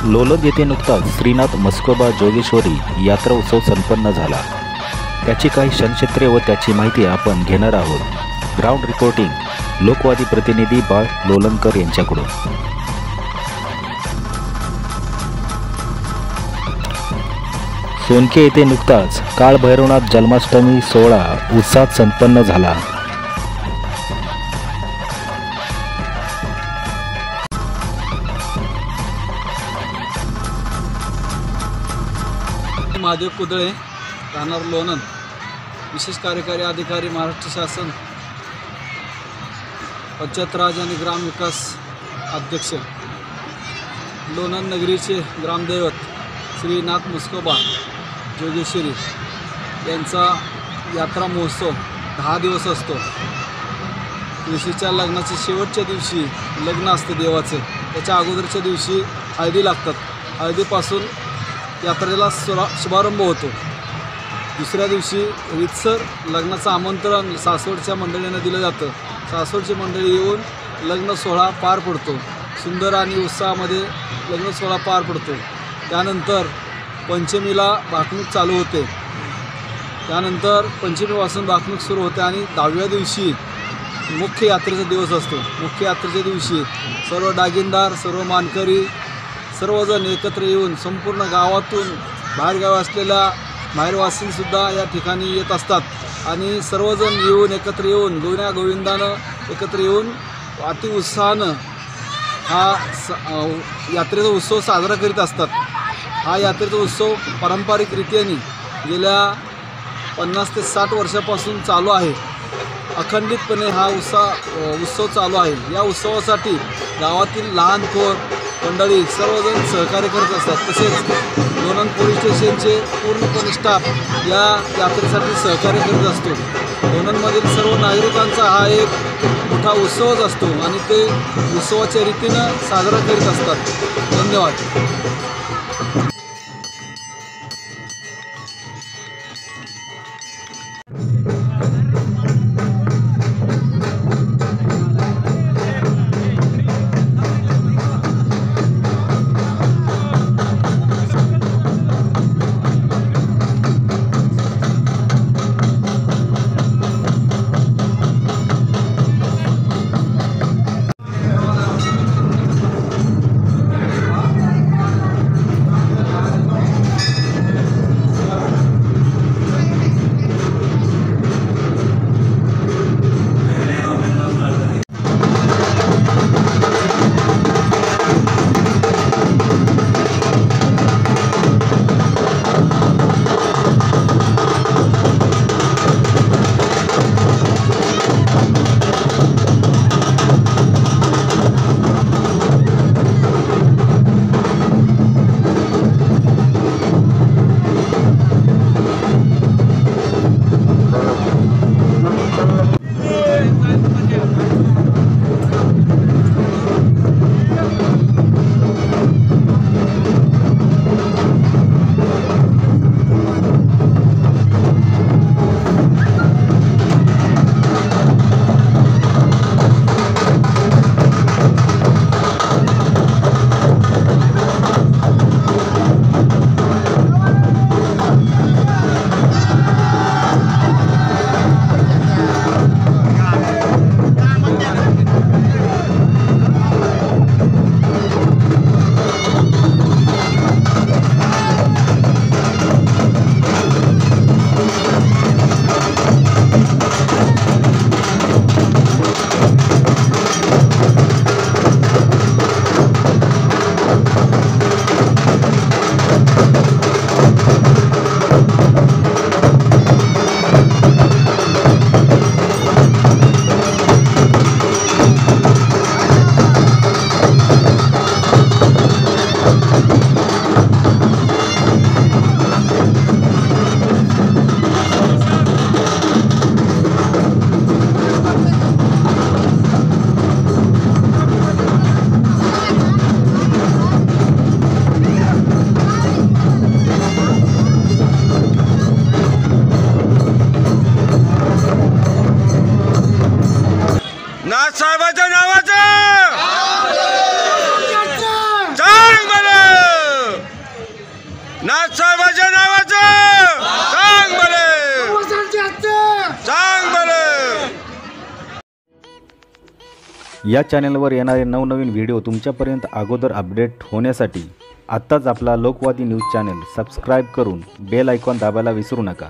लोलन येथे नुकताच श्रीनाथ म्हस्कोबा जोगेश्वरी यात्रा उत्सव संपन्न झाला। त्याची काही क्षणक्षेत्रे व त्याची माहिती आपण घेणार आहोत। ग्राउंड रिपोर्टिंग लोकवादी प्रतिनिधी बाळ लोलनकर यांच्याकडून। सोनके येथे नुकताच काळ भैरवनाथ जन्माष्टमी सोहळा उत्साहात संपन्न झाला। महादेव कुदळे, राहणार लोणंद, विशेष कार्यकारी अधिकारी महाराष्ट्र शासन, पंचायत राज आणि ग्रामविकास अध्यक्ष, लोणंद नगरीचे ग्रामदैवत श्रीनाथ म्हस्कोबा जोगेश्वरी यांचा यात्रा महोत्सव 10 दिवस असतो। तुळशीच्या लग्नाच्या शेवटच्या दिवशी लग्न असते देवाचे, त्याच्या अगोदरच्या दिवशी हळदी लागतात। हळदीपासून यात्रेला शुभारंभ होतो। दुसऱ्या दिवशी रीतसर लग्नाचं आमंत्रण सासवडच्या मंडळींना दिलं जातं। सासवडची मंडळी येऊन लग्न सोहळा पार पडतो। सुंदर आणि उत्साहामध्ये लग्न सोहळा पार पडतो। त्यानंतर पंचमीला भाकणूक चालू होते। त्यानंतर पंचमीपासून भाकणूक सुरू होते आणि 10व्या दिवशी मुख्य यात्रेचा दिवस असतो। मुख्य यात्रेच्या दिवशी सर्व डागिनदार, सर्व मानकरी, सर्वजण एकत्र येऊन संपूर्ण गावातून बाहेरगावी असलेल्या बाहेरवासींसुद्धा या ठिकाणी येत असतात आणि सर्वजण येऊन एकत्र येऊन गुण्या गोविंदानं एकत्र येऊन अतिउत्साहानं हा यात्रेचा उत्सव साजरा करीत असतात। हा यात्रेचा उत्सव पारंपरिक रीतीने गेल्या 50 ते 60 वर्षापासून चालू आहे। अखंडितपणे हा उत्सव चालू आहे। या उत्सवासाठी गावातील लहान थोर मंडळी सर्वजण सहकार्य करत असतात। तसेच लोणंद पोलीस स्टेशनचे पूर्णपणे स्टाफ या यात्रेसाठी सहकार्य करत असतो। लोणंदमधील सर्व नागरिकांचा हा एक मोठा उत्सवच असतो आणि ते उत्सवाच्या रीतीनं साजरा करीत असतात। धन्यवाद। नाथसाहेबांच्या नावाचं जय मला। नाथसाहेबाच्या नावाचं सांग बले, सांग बले. या चॅनलवर येणारे नवनवीन व्हिडिओ तुमच्यापर्यंत अगोदर अपडेट होण्यासाठी आत्ताच आपला लोकवादी न्यूज चॅनल सबस्क्राईब करून बेल आयकॉन दाबायला विसरू नका.